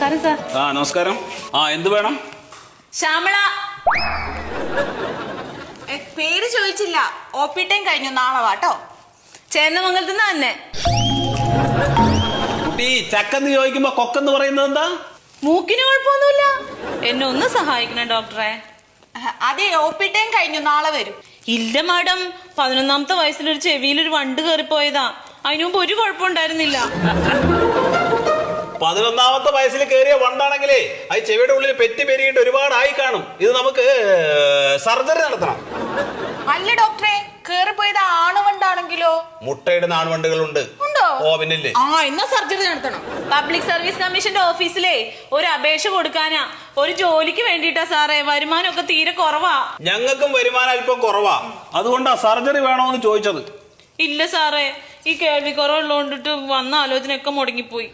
നമസ്കാരം സാർ. നമസ്കാരം. എന്ത് വേണം? ശ്യാമള. പേര് ചോദിച്ചില്ല. OP ടൈം കഴിഞ്ഞു, നാളെ വാട്ടോ. ചേന്നമംഗലത്ത് നിന്ന് തന്നെ. കുട്ടി ചക്കെന്ന് ചോദിക്കുമ്പോ കൊക്കെന്ന് പറയുന്നത് എന്താ? മൂക്കിന് കുഴപ്പമൊന്നുമില്ല. എന്നെ ഒന്ന് സഹായിക്കണം ഡോക്ടറെ. അതെ, OP ടൈം കഴിഞ്ഞു, നാളെ വരും. ഇല്ല മാഡം, 11ാമത്തെ വയസ്സിലൊരു ചെവിയിലൊരു വണ്ട് കയറിപ്പോയതാ. അതിനു മുമ്പ് ഒരു കുഴപ്പമുണ്ടായിരുന്നില്ല. 11ാമത്തെ വയസ്സിൽ കയറിയ വണ്ടാണെങ്കിലേ അത് ചെവിയുടെ ഉള്ളിൽ പെറ്റി പെരുകിയിട്ട് ഒരുപാടായി കാണും. ഇത് നമുക്ക് സർജറി നടത്തണം. അല്ല ഡോക്ടറെ, കേറിപ്പോയത് ആണുവണ്ടാണെങ്കിലോ? മുട്ടയിടുന്ന ആൺവണ്ടുകളുണ്ട്. ഉണ്ടോ? പിന്നില്ലേ. എന്നാ സർജറി നടത്തണം. പബ്ലിക് സർവീസ് കമ്മീഷന്റെ ഓഫീസിലേ ഒരു അപേക്ഷ കൊടുക്കാനാ. ഒരു ജോലിക്ക് വേണ്ടിട്ടാ സാറേ. വരുമാനമൊക്കെ തീരെ കുറവാ. ഞങ്ങൾക്കും വരുമാനം അല്പം കുറവാ. അതുകൊണ്ടാ സർജറി വേണോന്ന് ചോദിച്ചത്. ഇല്ല സാറേ, ഈ കേൾവി കുറവുള്ളതുകൊണ്ടിട്ട് വന്ന ആലോചനയൊക്കെ മുടങ്ങിപ്പോയി.